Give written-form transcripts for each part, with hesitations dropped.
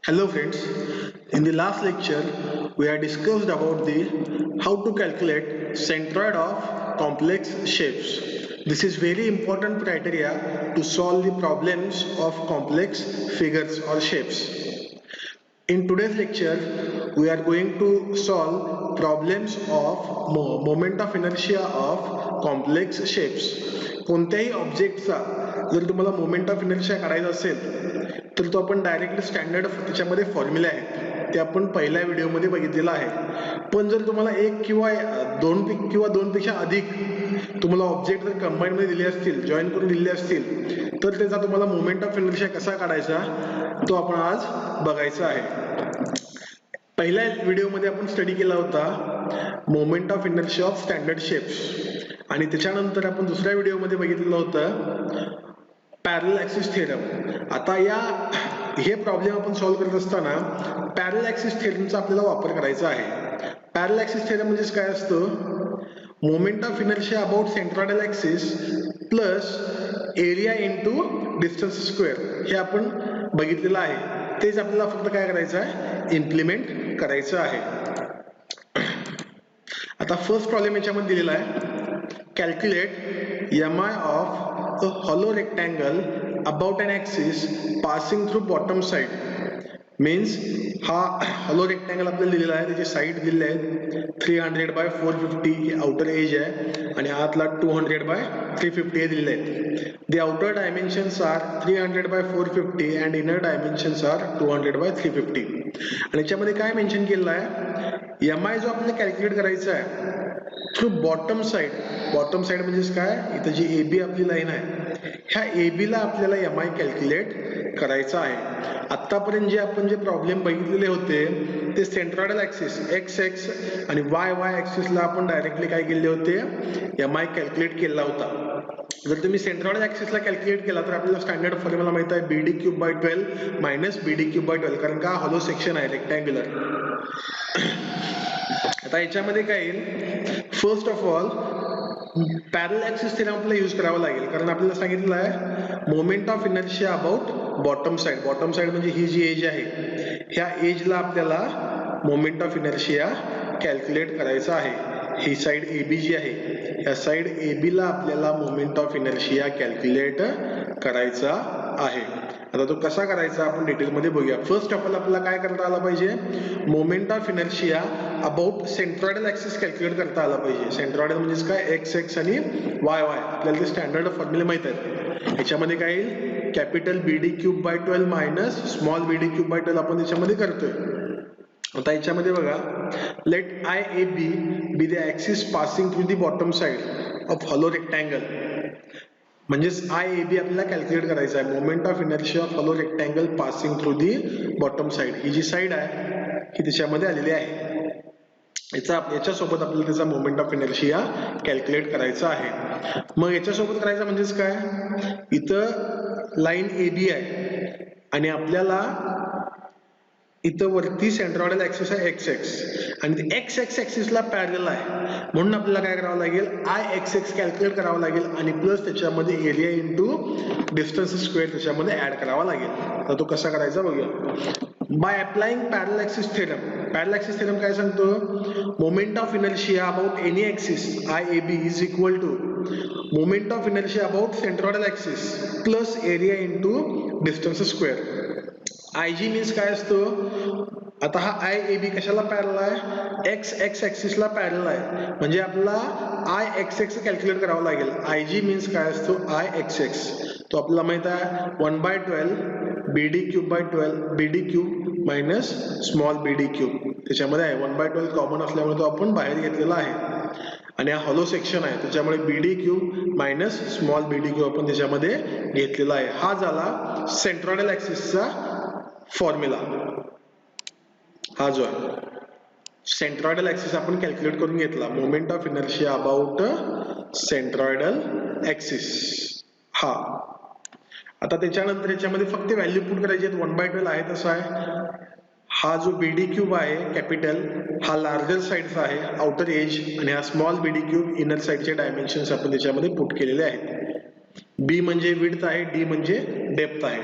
Hello friends, in the last lecture we have discussed about the how to calculate centroid of complex shapes. This is very important criteria to solve the problems of complex figures or shapes. In today's lecture we are going to solve problems of moment of inertia of complex shapes. कोणत्याही ऑब्जेक्टचा जर तुम्हाला moment of inertia काढायचा असेल तर तो आपण directly standard त्याच्यामध्ये formula आहेत ते आपण पहिल्या व्हिडिओमध्ये बघितलेला आहे. पण जर तुम्हाला एक किंवा दोन पेक्षा अधिक तुम्हाला ऑब्जेक्ट जर कंबाईन मध्ये दिले असतील, जॉईन करून दिले असतील, तर त्याचा तुम्हाला मोमेंट ऑफ इनर्शिया कसा काढायचा तो आपण आज बघायचा आहे. पहिल्या व्हिडिओमध्ये आपण स्टडी केला होता moment of inertia of standard shapes आणि त्याच्यानंतर आपण दुसऱ्या व्हिडिओमध्ये बघितलेलं होतं पॅरलल ऍक्सिस थेरम. आता हे प्रॉब्लेम आपण सॉल्व्ह करत असताना पॅरलल ऍक्सिस थेरमचा आपल्याला वापर करायचा आहे. पॅरलल ऍक्सिस थेरम म्हणजे काय असतं? Moment of inertia about centroidal axis plus area into distance square हे आपण बघितलेलं आहे. तेच आपल्याला फक्त काय करायचं आहे? इम्प्लिमेंट करायचं आहे. आता फर्स्ट प्रॉब्लेम याच्यामध्ये दिलेला आहे, calculate MI of a hollow rectangle about an axis passing through bottom side. Means हा हॉलो रेक्टँगल आपल्याला दिलेला आहे, त्याची साईड दिलेली आहे 300 बाय 450 ही आउटर एज आहे आणि आतला 200 बाय 350 हे दिलेले आहेत. The outer dimensions are 300 by 450 and inner dimensions are 200 by 350. आणि याच्यामध्ये काय मेन्शन केलेलं आहे, एम आय जो आपल्याला कॅल्क्युलेट करायचा आहे through bottom side. Bottom side म्हणजे काय? इथं जी ए बी आपली लाईन आहे ह्या ए बी ला आपल्याला एम आय कॅल्क्युलेट करायचा आहे. आतापर्यंत जे प्रॉब्लेम बघितलेले होते ते सेंट्रॉइडल ऍक्सिस एक्स एक्स आणि वाय वाय ऍक्सिसला आपण डायरेक्टली काय केले होते? एम आय कॅल्क्युलेट केला होता. जर तुम्ही सेंट्रॉइडल ऍक्सिसला कॅल्क्युलेट केला तर आपल्याला स्टँडर्ड फॉर्म्युला माहित आहे BD cube by 12 minus BD cube by 12, कारण का हॉलो सेक्शन आहे रेक्टँग्युलर. आता याच्यामध्ये काय येईल, first of all parallel axis theorem आपल्याला यूज करावा लागेल, कारण आपल्याला सांगितलं आहे moment of inertia about bottom side. Bottom side म्हणजे ही जी एज आहे ह्या एजला आपल्याला मोमेंट ऑफ इनर्शिया कॅल्क्युलेट करायचा आहे. ही साइड ए बी जी आहे ह्या साइड ए बी ला आपल्याला मोमेंट ऑफ इनर्शिया कॅल्क्युलेट करायचा आहे. आता तो कसा करायचा आपण डिटेल मध्ये बघूया. फर्स्ट ऑफ ऑल आपल्याला काय करता आला पाहिजे, moment of inertia about centroidal axis calculate करता आला पाहिजे. सेंट्रॉइडल म्हणजे काय? एक्स एक्स आणि वाय वाय. आपल्याला ते स्टँडर्ड फॉर्म्युले माहित आहेत. याच्यामध्ये काय येईल, capital BD cube by 12 minus small BD cube by 12 आपण याच्यामध्ये करतोय. आता याच्यामध्ये बघा, let I A B be the axis passing through the bottom side of hollow rectangle. म्हणजेच आय ए बी आपल्याला कॅल्क्युलेट करायचं आहे. Moment of inertia of hollow rectangle passing through the bottom side. ही जी साइड आहे ही त्याच्यामध्ये आलेली आहे. याच्यासोबत आपल्याला त्याचा मोमेंट ऑफ इनर्शिया कॅल्क्युलेट करायचा आहे. मग याच्यासोबत करायचं म्हणजेच काय, इथं लाईन ए बी आहे आणि आपल्याला इथं वरती सेंट्रॉइडल ऍक्सिस आहे एक्स एक्स आणि एक्स एक्स ऍक्सिसला पॅरलल आहे, म्हणून आपल्याला काय करावं लागेल, आय एक्स एक्स कॅल्क्युलेट करावं लागेल आणि प्लस त्याच्यामध्ये एरिया इंटू डिस्टन्स स्क्वेअर त्याच्यामध्ये ऍड करावा लागेल. तर तो कसा करायचा बघूया. By applying parallel axis theorem. Parallel axis theorem काय सांगतो, moment of inertia about any axis I A B is equal to moment of inertia about centroidal axis plus area into distance square. I G means काय असतो, आता हा I A बी कशाला parallel आहे, x x ऍक्सिसला parallel आहे, म्हणजे आपल्याला I X x calculate करावं लागेल. आय जी मीन्स काय असतो, आय एक्स एक्स. तो आपल्याला माहित आहे 1/12 BD cube by 12 BD cube minus small BD cube. त्याच्यामध्ये आहे 1/12 कॉमन असल्यामुळे तो आपण बाहेर घेतलेला आहे आणि हा हॉलो सेक्शन आहे त्याच्यामुळे बीडी cube minus small BD cube आपण त्याच्यामध्ये घेतलेला आहे. हा झाला सेंट्रॉइडल ऍक्सिसचा फॉर्म्युला. हा जो आहे सेंट्रॉइडल ऍक्सिस आपण कॅल्क्युलेट करून घेतला, moment of inertia about centroidal axis. हा आता त्याच्यानंतर याच्यामध्ये फक्त व्हॅल्यू पुट करायची आहेत. 1/12 आहे तसा आहे. हा जो बीडी क्यूब आहे कॅपिटल हा लार्जर साइडचा आहे आउटर एज आणि हा small BD cube inner साइडचे dimensions आपण त्याच्यामध्ये पुट केलेले आहेत. बी म्हणजे विड्थ आहे, डी म्हणजे डेप्थ आहे.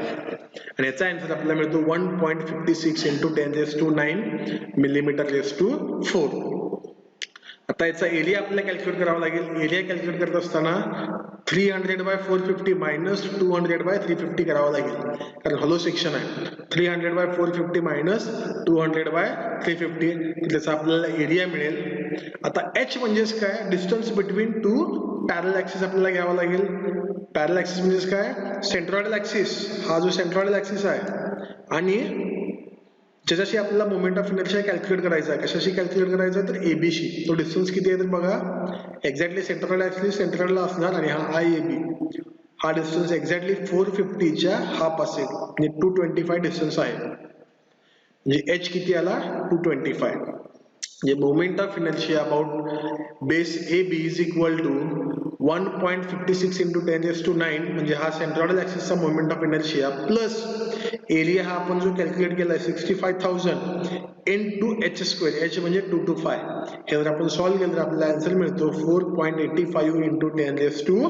आणि याचा आन्सर आपल्याला मिळतो 1.56 इंटू 10⁹ mm²4. आता याचा एरिया आपल्याला कॅल्क्युलेट करावा लागेल. एरिया कॅल्क्युलेट करत असताना 300/450 मायनस 200/350 करावा लागेल, कारण हॉलो सेक्शन आहे. 300/450 मायनस 200/350, त्याचा आपल्याला एरिया मिळेल. आता एच म्हणजेच काय, डिस्टन्स बिटवीन टू पॅरल ऍक्सिस आपल्याला घ्यावा लागेल. पॅरल ऍक्सिस म्हणजेच काय, सेंट्रॉइडल ऍक्सिस, हा जो सेंट्रॉइडल ऍक्सिस आहे आणि ज्याच्याशी आपल्याला मोमेंट ऑफ इनर्शिया कॅल्क्युलेट करायचा आहे. कशाशी कॅल्क्युलेट करायचा आहे, तर एबीशी. तो डिस्टन्स किती आहे तर बघा, एक्झॅक्टली सेंट्रॉइड ऍक्सिस सेंट्रॉइडला असणार आणि हा आय ए बी, हा डिस्टन्स एक्झॅक्टली 450च्या हाफ असेल, म्हणजे 225 डिस्टन्स आहे. म्हणजे एच किती आला, 225. म्हणजे moment of inertia about base A B is equal to 1.56 into 10⁹ म्हणजे हा सेंट्रॉइडल ऍक्सिसचा moment of inertia plus area हा आपण जो कॅल्क्युलेट केलाय 65,000 इंटू h², h म्हणजे 225. हे जर आपण सॉल्व्ह केलं तर आपल्याला आन्सर मिळतो 4.85 इंटू 10⁹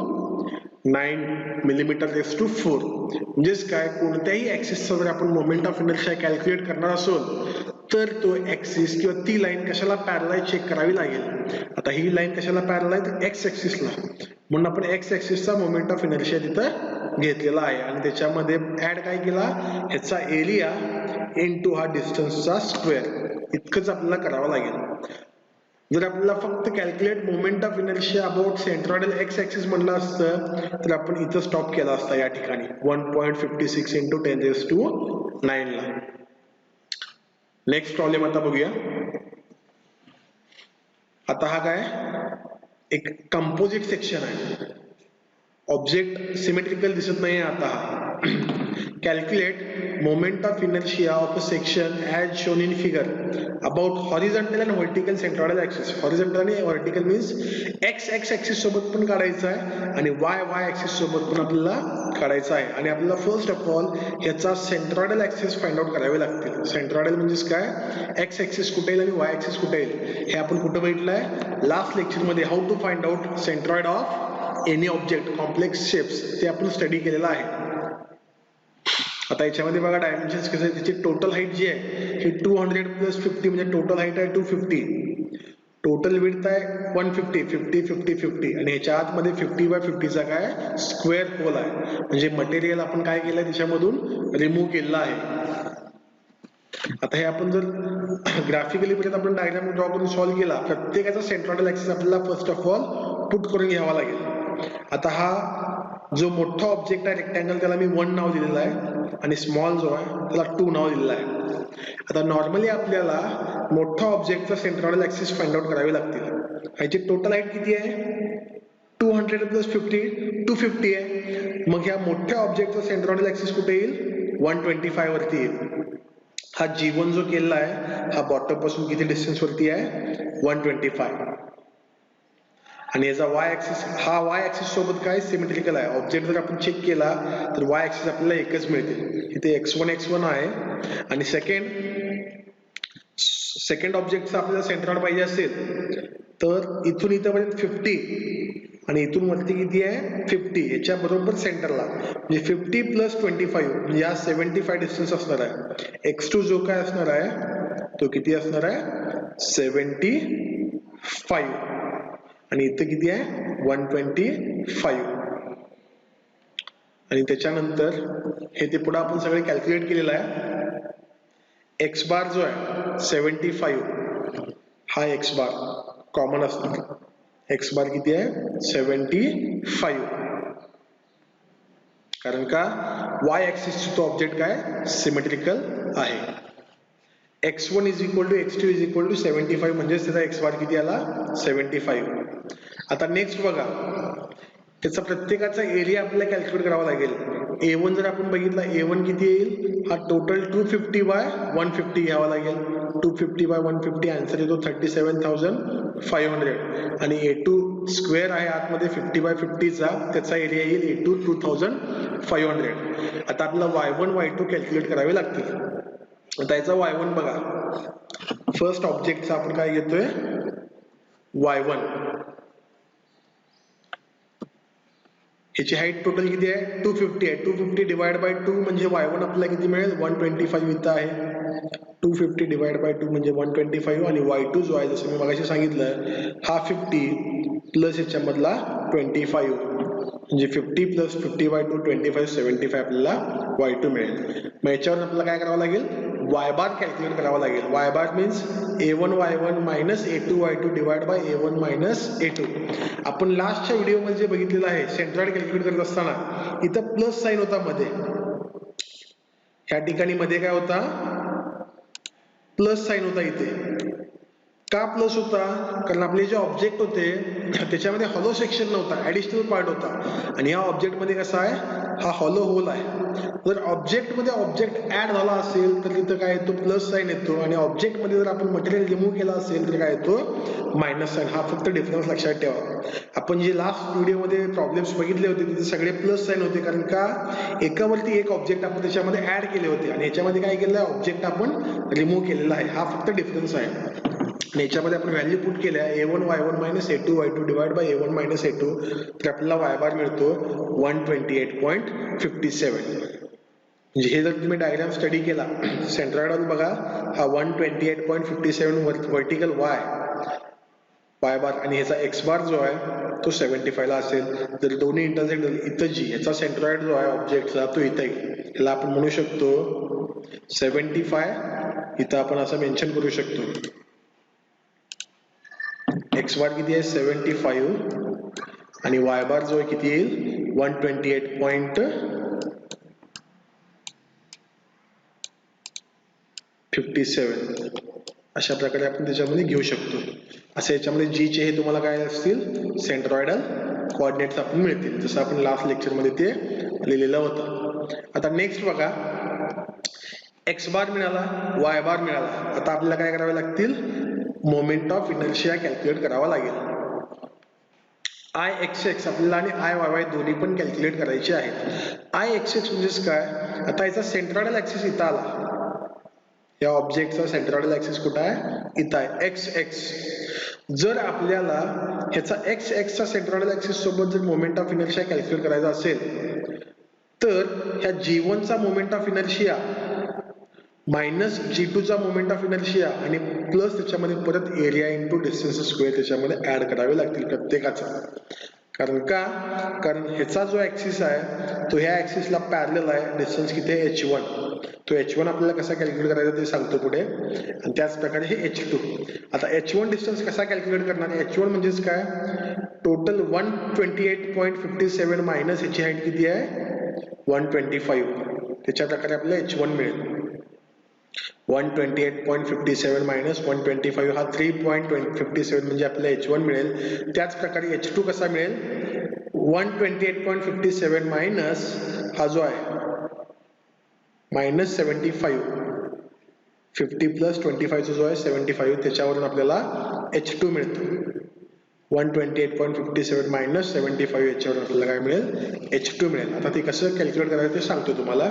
mm². म्हणजेच काय, कोणत्याही ऍक्सिसचा जर आपण मोमेंट ऑफ इनर्शिया कॅल्क्युलेट करणार असो तर तो ऍक्सिस किंवा ती लाईन कशाला पॅरलाइज चेक करावी लागेल. आता ही लाईन कशाला पॅरलाइज, एक्स ऍक्सिसला, म्हणून आपण एक्स ऍक्सिसचा मोमेंट ऑफ इनर्शिया तिथं घेतलेला आहे आणि त्याच्यामध्ये ऍड काय केला, ह्याचा एरिया इनटू हा डिस्टन्सचा स्क्वेअर, इतकंच आपल्याला करावं लागेल. जर आपल्याला फक्त calculate moment of inertia about centroidal x axis म्हणलं असतं तर आपण इथं स्टॉप केला असता या ठिकाणी 1.56 इंटू 10⁹ ला. नेक्स्ट प्रॉब्लेम आता बघूया. आता हा काय, एक कंपोजिट सेक्शन आहे. ऑब्जेक्ट सिमेट्रिकल दिसत नाही आता हा. Calculate moment of inertia of a section as shown in figure about horizontal and vertical centroidal axis. Horizontal आणि व्हर्टिकल मीन्स एक्स ऍक्सिस सोबत पण काढायचं आहे आणि वाय ऍक्सिस सोबत पण आपल्याला काढायचं आहे. आणि आपल्याला फर्स्ट ऑफ ऑल ह्याचा सेंट्रॉइडल ऍक्सिस फाइंड आउट करावे लागतील. सेंट्रॉइडल म्हणजेच काय, एक्स ऍक्सिस कुठे येईल आणि वाय ऍक्सिस कुठे येईल हे आपण कुठं बघितलंय, लास्ट लेक्चरमध्ये, how to find out centroid of any object complex shapes, ते आपण स्टडी केलेलं आहे. आता याच्यामध्ये बघा डायमेन्शन्स कसं आहे, त्याची टोटल हाईट जी आहे ही 200 + 50, म्हणजे टोटल हाईट आहे 250, टोटल विड्थ आहे 150, 50 50 50 आणि ह्याच्या आतमध्ये 50/50चा काय स्क्वेअर होल आहे. म्हणजे मटेरियल आपण काय केलंय त्याच्यामधून रिमूव्ह केलेलं आहे. आता हे आपण जर ग्राफिकली पर्यंत आपण डायग्राम ड्रॉ करून सॉल्व्ह केला, प्रत्येकाचा सेंट्रॉइडल ऍक्सिस आपल्याला फर्स्ट ऑफ ऑल पुट करून घ्यावा लागेल. आता हा जो मोठा ऑब्जेक्ट आहे रेक्टँगल, त्याला मी 1 नाव दिलेलं आहे आणि स्मॉल जो आहे त्याला 2 नाव दिलेलं आहे. आता नॉर्मली आपल्याला मोठा ऑब्जेक्टचा सेंट्रॉइडल ऍक्सिस फाइंड आउट करावे लागतील. ह्याची टोटल हाईट किती आहे, 200 + 50 250 आहे. मग ह्या मोठ्या ऑब्जेक्टचा सेंट्रॉइडल ऍक्सिस कुठे येईल, 125 वरती येईल. हा G1 जो केलेला आहे हा बॉटम पासून किती डिस्टन्स वरती आहे, 125. आणि याचा वाय ऍक्सिस, हा वाय ऍक्सिस सोबत काय सिमेट्रिकल आहे. ऑब्जेक्ट जर आपण चेक केला तर वाय ऍक्सिस आपल्याला एकच मिळतील. इथे x1 आहे आणि सेकंड ऑब्जेक्टचा आपल्याला सेंट्रॉइड पाहिजे असेल तर इथून इथपर्यंत 50 आणि इथून वरती किती आहे 50, याच्या बरोबर सेंटरला, म्हणजे 50 + 25 म्हणजे हा 75 डिस्टन्स असणार आहे. x2 जो काय असणार आहे तो किती असणार आहे, 75 आणि इथं किती आहे 125. आणि त्याच्यानंतर हे ते पुढे आपण सगळे कॅल्क्युलेट केलेलं आहे. एक्स बार जो आहे 75, हा एक्स बार कॉमन असणार. एक्स बार किती आहे 75, कारण का वाय ऍक्सिस तो ऑब्जेक्ट काय सिमेट्रिकल आहे. x1 = x2 = 75 म्हणजे त्याचा एक्स बार किती आला 75. आता नेक्स्ट बघा, त्याचा प्रत्येकाचा एरिया आपल्याला कॅल्क्युलेट करावा लागेल. A1 जर आपण बघितला, A1 किती येईल, हा टोटल 250/150 घ्यावा लागेल. 250/150 आन्सर येतो 37,500 आणि A2 स्क्वेअर आहे आतमध्ये 50/50चा, त्याचा एरिया येईल A2 2,500. आता आपल्याला y1 y2 कॅल्क्युलेट करावे लागतील. आता याचा y1 बघा, फर्स्ट ऑब्जेक्टचा आपण काय घेतोय y1. ह्याची हाईट टोटल किती आहे 250 आहे. 250 डिवाइड बाय 2 म्हणजे y1 आपल्याला किती मिळेल 125 इथं आहे. 250 डिवाइड बाय 2 म्हणजे 125 आणि y2 जो आहे जसं मी मगाशी सांगितलं हा 50 प्लस ह्याच्यामधला 25 म्हणजे 50 प्लस 50 बाय 2 25 75 आपल्याला y2 मिळेल. मग याच्यावर आपल्याला काय करावं लागेल y बार कॅल्क्युलेट करावा लागेल. y bar means a1 y1 minus a2 y2 divide by a1 minus a2. आपण लास्टच्या व्हिडिओमध्ये जे बघितलेलं आहे सेंट्रॉइड कॅल्क्युलेट करत असताना इथं प्लस साइन होता मध्ये, ह्या ठिकाणी मध्ये काय होता प्लस साइन होता इथे. का प्लस होता कारण आपले जे ऑब्जेक्ट होते त्याच्यामध्ये हॉलो सेक्शन नव्हता, ऍडिशनल पार्ट होता आणि या ऑब्जेक्ट मध्ये कसा आहे हा हॉलो होल आहे. जर ऑब्जेक्ट मध्ये ऑब्जेक्ट ऍड झाला असेल तर तिथं काय येतो प्लस साइन येतो आणि ऑब्जेक्ट मध्ये जर आपण मटेरियल रिमूव्ह केला असेल तर काय येतो मायनस साइन. हा फक्त डिफरन्स लक्षात ठेवा. आपण जे लास्ट व्हिडिओमध्ये प्रॉब्लेम्स बघितले होते तिथे सगळे प्लस साइन होते कारण का एकावरती एक ऑब्जेक्ट आपण त्याच्यामध्ये ऍड केले होते आणि याच्यामध्ये काय केलं आहे ऑब्जेक्ट आपण रिमूव्ह केलेला आहे. हा फक्त डिफरन्स आहे. आणि याच्यामध्ये आपण व्हॅल्यू पुट केल्या a1 y1 minus a2 y2 divide by a1 minus a2 तर आपल्याला y बार मिळतो 128.57. म्हणजे हे जर तुम्ही डायग्राम स्टडी केला सेंट्रॉइड बघा हा 128.57 वर्टिकल y बार आणि ह्याचा x बार जो आहे तो 75 ला असेल. जर दोन्ही इंटरसेक्ट इथं जी याचा सेंट्रॉइड जो आहे ऑब्जेक्टचा तो इथं येईल. याला आपण म्हणू शकतो 75. इथं आपण असं मेन्शन करू शकतो x बार किती आहे 75 आणि y बार जो आहे किती येईल 128.57. अशा प्रकारे आपण त्याच्यामध्ये घेऊ शकतो. असं याच्यामध्ये g चे हे तुम्हाला काय असतील सेंट्रॉइडल कोऑर्डिनेट्स आपण मिळतील जसं आपण लास्ट लेक्चर मध्ये ते लिहिलेलं होतं. आता नेक्स्ट बघा x बार मिळाला y बार मिळाला. आता आपल्याला काय करावे लागतील मोमेंट ऑफ इनर्शिया कॅल्क्युलेट करावा लागेल. Ixx आपल्याला आणि Iyy दोन्ही पण कॅल्क्युलेट करायचे आहेत. Ixx म्हणजेच काय आता याचा सेंट्रॉइडल ऍक्सिस इथं आला, या ऑब्जेक्टचा सेंट्रॉइडल ऍक्सिस कुठं आहे इथं आहे xx. जर आपल्याला ह्याचा xx चा सेंट्रॉइडल ऍक्सिस सोबत जर मोमेंट ऑफ इनर्शिया कॅल्क्युलेट करायचा असेल तर ह्या g1 चा moment of inertia minus g2 चा मोमेंट ऑफ इनर्शिया आणि प्लस त्याच्यामध्ये परत एरिया इंटू डिस्टन्स स्क्वेअर त्याच्यामध्ये ऍड करावे लागतील प्रत्येकाचा. कारण का कारण ह्याचा जो ऍक्सिस आहे तो ह्या ऍक्सिसला पॅरलल आहे. डिस्टन्स किती आहे h1. तो h1 आपल्याला कसा कॅल्क्युलेट करायचा ते सांगतो पुढे आणि त्याच प्रकारे हे h2. आता h1 डिस्टन्स कसा कॅल्क्युलेट करणार h1 म्हणजेच काय टोटल 128.57 मायनस ह्याची हाईट किती आहे 125. त्याच्या प्रकारे आपल्याला h1 मिळेल 128.57 मायनस 125 हा 3.57 म्हणजे आपल्याला h1 मिळेल. त्याच प्रकारे h2 कसा मिळेल 128.57 मायनस हा जो आहे मायनस 75 50 प्लस 25 जो आहे 75 त्याच्यावरून आपल्याला h2 मिळतो 128.57 मायनस 75 याच्यावर आपल्याला काय मिळेल h2 मिळेल. आता ते कसं कॅल्क्युलेट करायचं ते सांगतो तुम्हाला.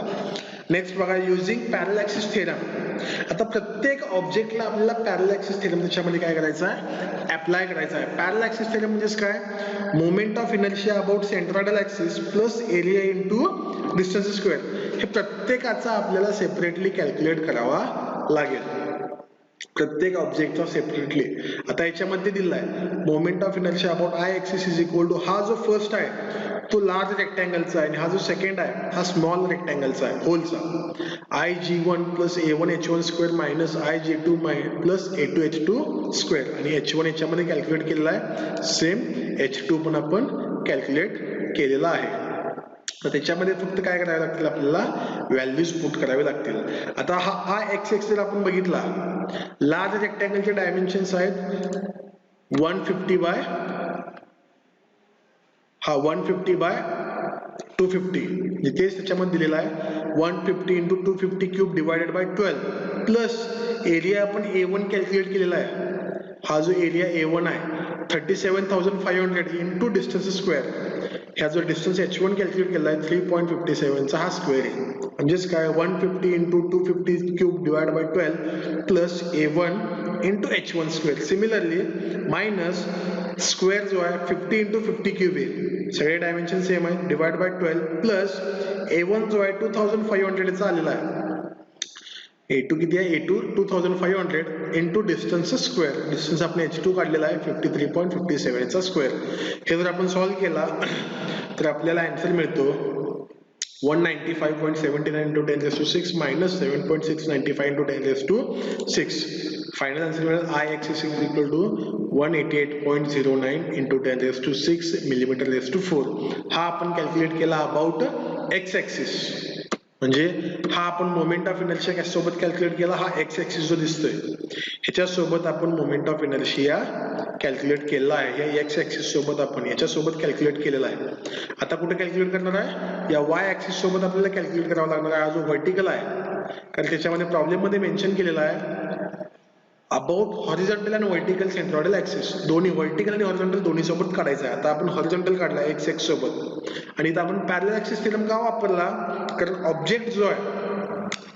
नेक्स्ट बघा युजिंग पॅरलल ऍक्सिस थेरम. आता प्रत्येक ऑब्जेक्टला आपल्याला पॅरलल ऍक्सिस थेरम त्याच्यामध्ये काय करायचं आहे अप्लाय करायचा आहे. पॅरलल ऍक्सिस थेरम म्हणजेच काय moment of inertia about centroidal axis plus area into distance square हे प्रत्येकाचा आपल्याला सेपरेटली कॅल्क्युलेट करावा लागेल. प्रत्येक ऑब्जेक्टचा सेपरेटली. आता याच्यामध्ये दिलाय moment of inertia about I axis is equal to हा जो फर्स्ट आहे तो लार्ज रेक्टँगलचा आहे आणि हा जो सेकंड आहे हा स्मॉल रेक्टँगलचा आहे होलचा. IG1 plus A1H1 square minus IG2 plus A2H2 square आणि H1 याच्यामध्ये कॅल्क्युलेट केलेला आहे सेम H2 पण आपण कॅल्क्युलेट केलेला आहे. तर त्याच्यामध्ये फक्त काय करावे लागतील आपल्याला व्हॅल्यूज पुट करावे लागतील. आता हा एक्स एक्स जर आपण बघितला लार्ज रेक्टँगलचे डायमेन्शन्स आहेत 150 बाय हा 150 बाय 250 तेच त्याच्यामध्ये दिलेला आहे 150 into 250 cube divided by 12 plus area आपण A1 कॅल्क्युलेट केलेला आहे. हा जो एरिया A1 आहे 37,500 इंटू डिस्टन्स स्क्वेअर. ह्या जो डिस्टन्स h1 कॅल्क्युलेट केला आहे 3.57 चा हा स्क्वेअर आहे. म्हणजेच काय 150 into 250 cube divide by 12 plus A1 into h1 square. Similarly minus square जो आहे 50 इंटू 50 क्यूब आहे, सगळे डायमेन्शन सेम आहे, डिवाइड बाय 12 प्लस A1 जो आहे 2500 चा आलेला आहे. A2 किती आहे, A2 2500 into distance square, distance आपण H2 काढलेला आहे 53.57 चा स्क्वेअर. हे जर आपण सॉल्व्ह केला तर आपल्याला आन्सर मिळतो 195.79 into 10 raised to 6 minus 7.695 into 10 raised to 6. Final answer मिळेल Ix is equal to 188.09 into 10 raised to 6 millimeter raised to 4. हा आपण कॅल्क्युलेट केला अबाउट एक्स ऍक्सिस, म्हणजे हा आपण मोमेंट ऑफ इनर्शिया कशासोबत कॅल्क्युलेट केला, हा एक्स ऍक्सिस जो दिसतोय ह्याच्यासोबत आपण मोमेंट ऑफ इनर्शिया कॅल्क्युलेट केला आहे. या एक्स ऍक्सिस सोबत आपण याच्यासोबत कॅल्क्युलेट केलेला आहे. आता कुठे कॅल्क्युलेट करणार आहे, या वाय ऍक्सिस सोबत आपल्याला कॅल्क्युलेट करावा लागणार आहे. हा जो व्हर्टिकल आहे, कारण त्याच्यामध्ये प्रॉब्लेम मध्ये मेन्शन केलेला आहे अबाउट हॉरिझॉन्टल आणि व्हर्टिकल सेंट्रॉइडल ऍक्सिस, दोन्ही व्हर्टिकल आणि हॉरिझॉन्टल दोन्ही सोबत काढायचं आहे. आता आपण हॉरिझॉन्टल काढला एक्स एक्स सोबत, आणि इथं आपण पॅरलल ऍक्सिस थेरम का वापरला, कारण ऑब्जेक्ट जो आहे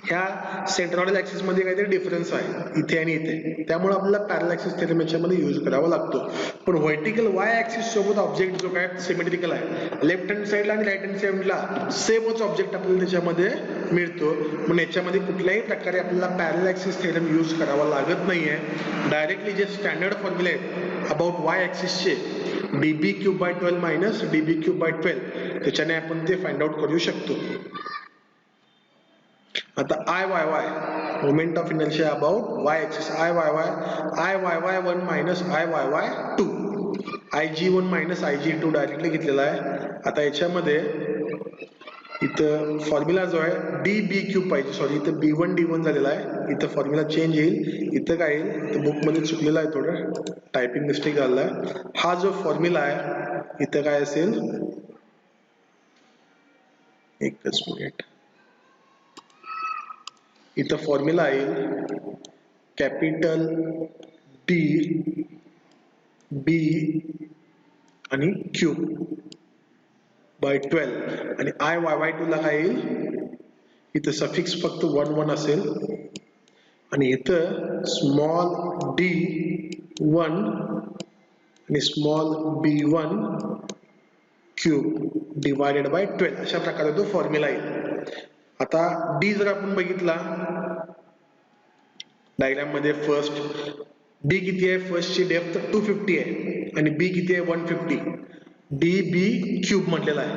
ह्या सेंट्रॉइडल ऍक्सिस मध्ये काहीतरी डिफरन्स आहे इथे आणि इथे, त्यामुळे आपल्याला पॅरलल ऍक्सिस थेरम याच्यामध्ये यूज करावा लागतो. पण व्हर्टिकल वाय ऍक्सिस सोबत ऑब्जेक्ट जो काय सिमेट्रिकल आहे, लेफ्ट हँड साइडला आणि राईट हँड साइडला सेमच ऑब्जेक्ट आपल्याला त्याच्यामध्ये मिळतो, म्हणून याच्यामध्ये कुठल्याही प्रकारे आपल्याला पॅरलल ऍक्सिस थेरम यूज करावा लागत नाहीये. डायरेक्टली जे स्टँडर्ड फॉर्म्युले आहेत about Y ऍक्सिसचे db³ minus db³/12 त्याच्याने आपण ते फाइंड आउट करू शकतो. आता Iyy moment of inertia about Y axis, Iyy1 minus Iyy2, Ig1 minus Ig2 directly घेतलेला आहे. आता याच्यामध्ये इथं फॉर्म्युला जो आहे db³ पाहिजे, सॉरी इथं b1 d1 झालेला आहे, इथं फॉर्म्युला चेंज येईल. इथं काय येईल, इथं बुक मध्ये चुकलेला आहे, थोडं टायपिंग मिस्टेक झालेला आहे. हा जो फॉर्म्युला आहे इथं काय असेल, एकच मिनिट, इथं फॉर्म्युला येईल कॅपिटल D B आणि क्यूब बाय 12, आणि Iyy2 ला काय येईल, इथं सफिक्स फक्त 1 1 असेल, आणि इथं स्मॉल d1 आणि small b1 cube divided by 12, अशा प्रकारे तो फॉर्म्युला येईल. आता डी जर आपण बघितला डायग्राम मध्ये, फर्स्ट डी किती आहे, फर्स्ट ची डेप्थ 250 आहे आणि बी किती आहे 150, डी बी क्यूब म्हटलेला आहे.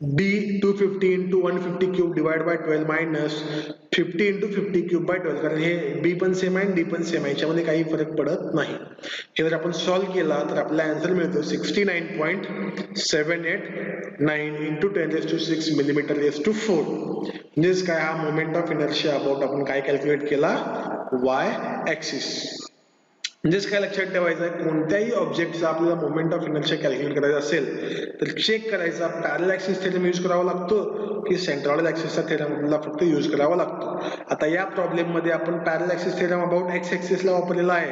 d 250 into 150 cube divide by 12 minus 50 into 50 cube by 12, कारण हे b पण सेम आहे, d पण सेम आहे, याच्यामध्ये काही फरक पडत नाही. हे जर आपण सॉल्व्ह केला तर आपल्याला आन्सर मिळतो 69.789 into 10 raised to 6 millimeter raised to 4. म्हणजेच काय, हा मोमेंट ऑफ इनर्शिया अबाउट आपण काय कॅल्क्युलेट केला, वाय ऍक्सिस. म्हणजेच काय लक्षात ठेवायचं आहे, कोणत्याही ऑब्जेक्टचा आपल्याला मोमेंट ऑफ इनर्शिया कॅल्क्युलेट करायचा असेल तर चेक करायचा पॅरलल ऍक्सिस थेरम यूज करावा लागतो की सेंट्रॉइडल ऍक्सिसचा थेरम आपल्याला फक्त यूज करावा लागतो. आता या प्रॉब्लेम मध्ये आपण parallel axis theorem about X ऍक्सिसला वापरलेला आहे,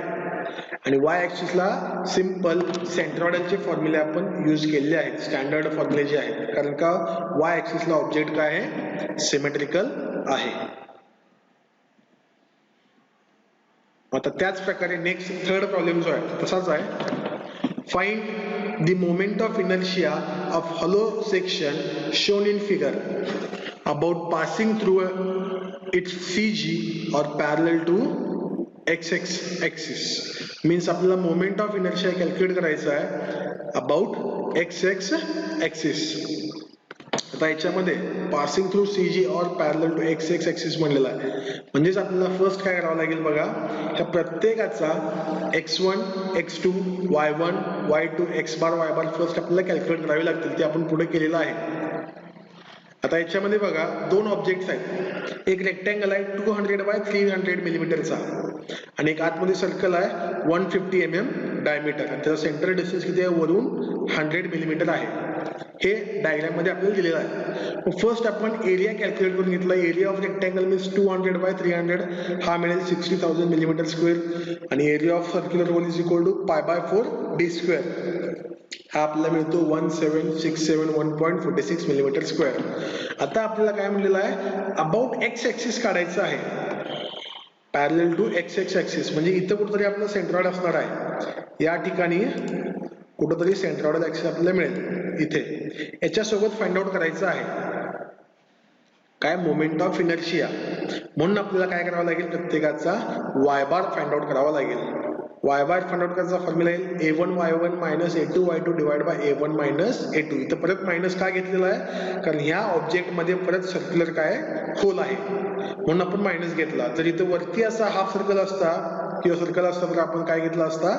आणि वाय ऍक्सिसला सिंपल सेंट्रॉइडलचे फॉर्म्युले आपण यूज केलेले आहेत, स्टँडर्ड फॉर्म्युले जे आहेत, कारण का वाय ऍक्सिसला ऑब्जेक्ट काय आहे, सिमेट्रिकल आहे. आता त्याच प्रकारे नेक्स्ट थर्ड प्रॉब्लेम जो आहे तसाच आहे, find the moment of inertia of hollow section shown in figure about passing through its CG और parallel to X X axis. Means आपल्याला मोमेंट ऑफ इनर्शिया कॅल्क्युलेट करायचा आहे अबाउट एक्स एक्स ऍक्सिस. आता याच्यामध्ये पासिंग थ्रू CG और parallel to X X axis म्हणलेला आहे, म्हणजेच आपल्याला फर्स्ट काय करावं लागेल बघा, ह्या प्रत्येकाचा x1 x2 y1 y2 x बार y बार फर्स्ट आपल्याला कॅल्क्युलेट करावे लागतील, ते आपण पुढे केलेलं आहे. आता याच्यामध्ये बघा दोन ऑब्जेक्ट्स आहेत, एक रेक्टँगल आहे 200 बाय 300 मिलीमीटरचा, आणि एक आतमध्ये सर्कल आहे 150 mm डायमीटर, आणि त्याचा सेंटर डिस्टन्स किती आहे, वरून 100 मिलीमीटर आहे. हे डायग्राम मध्ये आपल्याला दिलेलं आहे. फर्स्ट आपण एरिया कॅल्क्युलेट करून घेतला, area of rectangle means 200 by 300, हा मिळेल 60,000 मिलीमीटर स्क्वेअर, आणि area of circular hole is equal to π/4 d square, हा आपल्याला मिळतो 1761.46 मिलीमीटर स्क्वेअर. आता आपल्याला काय म्हणलेलं आहे, अबाउट एक्स ऍक्सिस काढायचं आहे. Parallel to X X axis, म्हणजे इथं कुठेतरी आपलं सेंट्रॉइड असणार आहे. या ठिकाणी कुठेतरी सेंट्रॉइड ऍक्सिस आपल्याला मिळेल इथे. याच्यासोबत फाइंड आउट करायचं आहे काय, मोमेंट ऑफ इनर्शिया. म्हणून आपल्याला काय करावं लागेल, प्रत्येकाचा वाय बार फाइंड आउट करावा लागेल. वाय बार फाइंड आउट करायचा फॉर्म्युला येईल a1y1 minus a2y2 divide by a1 minus a2. इथं परत मायनस का घेतलेला आहे, कारण ह्या ऑब्जेक्ट मध्ये परत सर्क्युलर काय होल आहे म्हणून आपण मायनस घेतला. जर इथं वरती असा हाफ सर्कल असता किंवा सर्कल असता तर आपण काय घेतला असता,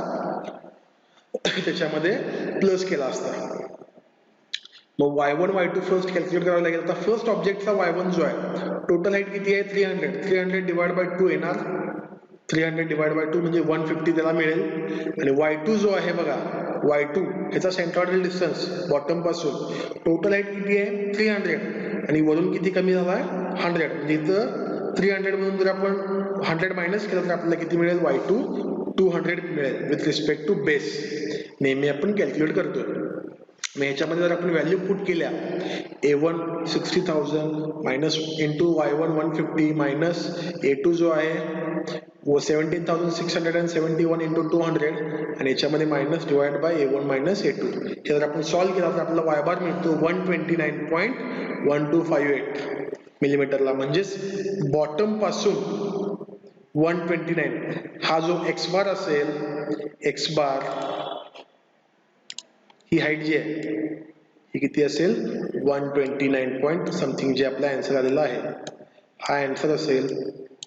त्याच्यामध्ये प्लस केला असता. मग y1 y2 फर्स्ट कॅल्क्युलेट करावं लागेल. आता फर्स्ट ऑब्जेक्टचा y1 जो आहे, टोटल हाईट किती आहे 300 डिवाइड बाय 2 येणार. 300 डिवाइड बाय 2 म्हणजे 150 त्याला मिळेल. आणि y2 जो आहे बघा, y2 ह्याचा सेंट्रॉइडल डिस्टन्स बॉटम पासून, टोटल हाईट किती आहे 300 आणि वरून किती कमी झालाय 100. म्हणजे इथं 300 मधून जर आपण 100 मायनस केलं तर आपल्याला किती मिळेल, y2 200 मिळेल विथ रिस्पेक्ट टू बेस. नेहमी आपण कॅल्क्युलेट करतो. मग ह्याच्यामध्ये जर आपण व्हॅल्यू पुट केल्या, a1 60,000 minus into y1 150 minus a2 जो आहे 17,671 इंटू 200 आणि याच्यामध्ये minus divide by a1 minus a2. हे जर आपण सॉल्व्ह केला तर आपल्याला y बार मिळतो 129.1258 मिलीमीटरला. म्हणजेच बॉटम पासून 129 हा जो x बार असेल, x बार ही हाईट जी आहे ही किती असेल 129 पॉइंट समथिंग, जे आपला आन्सर आलेला आहे. हा आन्सर असेल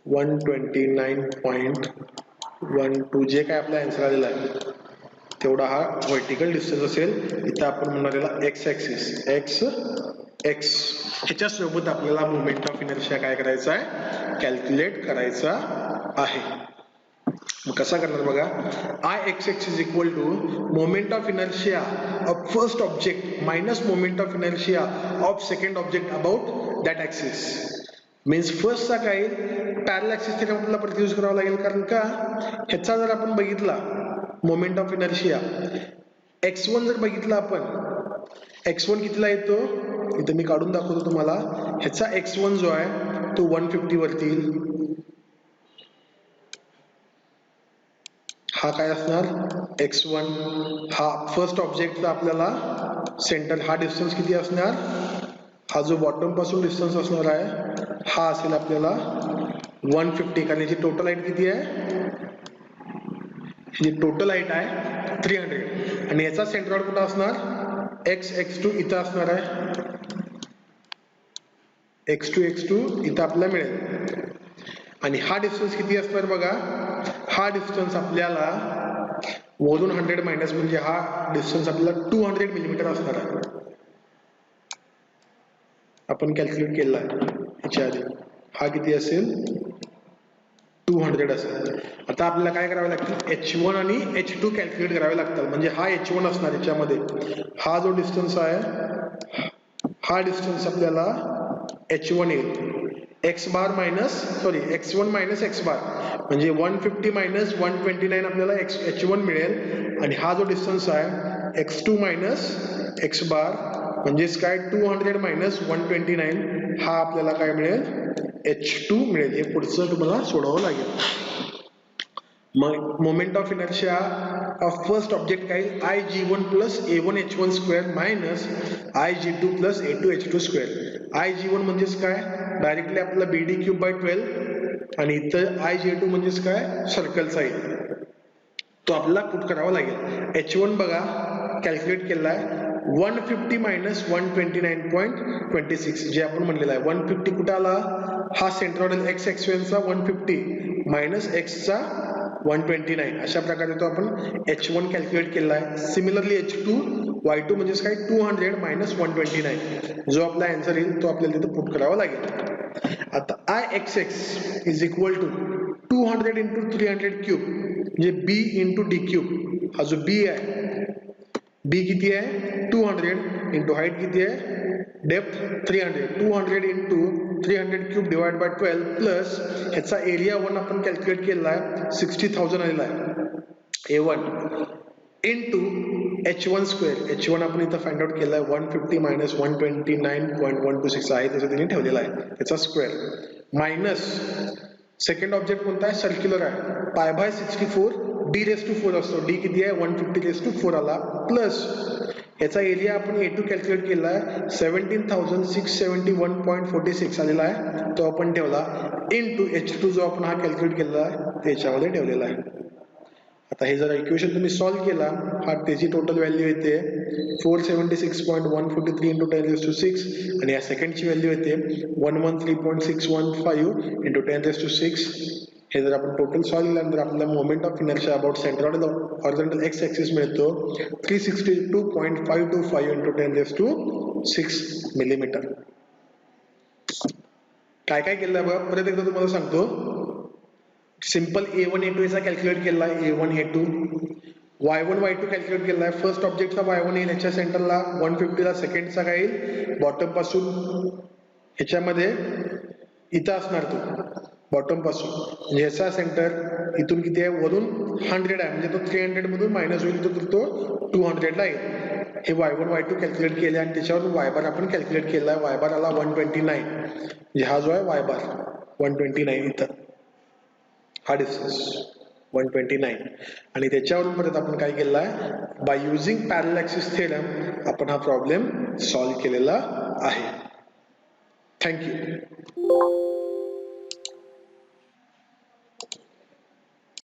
129.12, जे काय आपला आन्सर आलेला आहे तेवढा हा व्हर्टिकल डिस्टन्स असेल. इथं आपण म्हणालेला एक्स ऍक्सिस एक्स एक्स. ह्याच्यासोबत आपल्याला मोमेंट ऑफ इनर्शिया काय करायचा आहे, कॅल्क्युलेट करायचा आहे. मग कसा करणार बघा, I X X is equal to moment of inertia of first object minus moment of inertia of second object about that axis. Means फर्स्टचा काय पॅरलल ऍक्सिस थेरम आपल्याला परत यूज करावा लागेल. कारण का ह्याचा जर आपण बघितला मोमेंट ऑफ इनर्शिया x1 जर बघितला आपण, x1 कितीला येतो, इथं मी काढून दाखवतो तुम्हाला. ह्याचा x1 जो आहे तो 150 वरती येईल. हा काय असणार x1, हा फर्स्ट ऑब्जेक्टचा आपल्याला सेंटर, हा डिस्टन्स किती असणार, हा जो बॉटम पासून डिस्टन्स असणार आहे हा असेल आपल्याला 150. कारण याची टोटल हाईट किती आहे, ही टोटल हाईट आहे 300 आणि याचा सेंट्रॉइड कुठं असणार, x2 इथं असणार आहे. x2 इथं आपल्याला मिळेल. आणि हा डिस्टन्स किती असणार बघा, हा डिस्टन्स आपल्याला वरून 100 मायनस म्हणजे हा डिस्टन्स आपल्याला 200 मिलीमीटर असणार आहे. आपण कॅल्क्युलेट केला आहे ह्याच्या आधी. हा किती असेल 200 असेल. आता आपल्याला काय करावे लागतील, h1 आणि h2 कॅल्क्युलेट करावे लागतात. म्हणजे हा h1 असणार याच्यामध्ये, हा जो डिस्टन्स आहे हा डिस्टन्स आपल्याला h1 येईल. x1 मायनस x बार म्हणजे 150 मायनस 129 आपल्याला h1 मिळेल. आणि हा जो डिस्टन्स आहे x2 मायनस x बार म्हणजेच काय 200 मायनस 129, हा आपल्याला काय मिळेल h2 मिळेल. हे पुढचं तुम्हाला सोडवावं लागेल. मग moment of inertia of first object काय येईल, IG1 plus A1H1 square minus IG2 plus A2H2 square. IG1 म्हणजेच काय डायरेक्टली आपल्याला BD क्यूब बाय 12 आणि इथं IG2 म्हणजेच काय सर्कलचा येईल, तो आपल्याला पुट करावा लागेल. H1 बघा कॅल्क्युलेट केला आहे 150 मायनस 129.26, जे आपण म्हणलेलं आहे. 150 कुठं आला, हा सेंट्रॉइडल x चा 150 मायनस x चा 129, अशा प्रकारे तो आपण h1 कॅल्क्युलेट केला आहे. सिमिलरली y2 म्हणजेच काय 200 मायनस 129, जो आपला आन्सर येईल तो आपल्याला तिथं पुट करावा लागेल. आता Ixx is equal to 200 into 300 cube म्हणजे b इंटू डी क्यूब. हा जो b आहे, b किती आहे 200 इंटू हाईट किती आहे depth 300, 200 into 300 cube divide by 12 plus ह्याचा एरिया 1 आपण कॅल्क्युलेट केला आहे 60,000 आलेला आहे A1 into h1 square. h1 आपण इथं फाइंड आउट केला आहे 150 मायनस 129.126 आहे, त्याचं तिने ठेवलेला आहे त्याचा स्क्वेअर मायनस सेकंड ऑब्जेक्ट कोणता आहे, सर्क्युलर आहे, pi by 64 D raise to 4 असतो, डी किती आहे 150 रेस टू 4 आला, प्लस याचा एरिया आपण A2 कॅल्क्युलेट केला आहे 17,671.46 आलेला आहे, तो आपण ठेवला इनटू H2 जो आपण हा कॅल्क्युलेट केलेला आहे त्याच्यामध्ये ठेवलेला आहे. आता हे जर इक्वेशन तुम्ही सॉल्व्ह केला, हा त्याची टोटल व्हॅल्यू येते 476.143 इंटू 10⁶, आणि या सेकंडची व्हॅल्यू येते 113.615 इंटू 10⁶. हे जर आपण टोटल सॉल्व्ह केल्यानंतर आपल्याला moment of inertia about centre of the horizontal x axis मिळतो 362.525 इंटू 10⁶ मिलीमीटर. काय काय केलं बघा, परत एकदा तुम्हाला सांगतो. सिंपल A1 A2 चा कॅल्क्युलेट केला आहे, A1 A2, Y1 Y2 calculate केला आहे. फर्स्ट ऑब्जेक्टचा Y1 येईल ह्याच्या सेंटरला 150 ला, सेकंडचा काय येईल बॉटम पासून ह्याच्यामध्ये इथं असणार तो बॉटम पासून, म्हणजे ह्याचा सेंटर इथून किती आहे वरून 100 आहे, म्हणजे तो 300 मधून मायनस होईल तर तो 200 ला येईल. हे Y1 Y2 कॅल्क्युलेट केले आणि त्याच्यावरून Y बार आपण कॅल्क्युलेट केला आहे. Y बार आला 129, म्हणजे हा जो आहे Y बार 129 इथं हा डिस्टन्स 129, आणि त्याच्यावरून परत आपण काय केलं आहे, by using parallel axis theorem आपण हा प्रॉब्लेम सॉल्व्ह केलेला आहे. थँक्यू.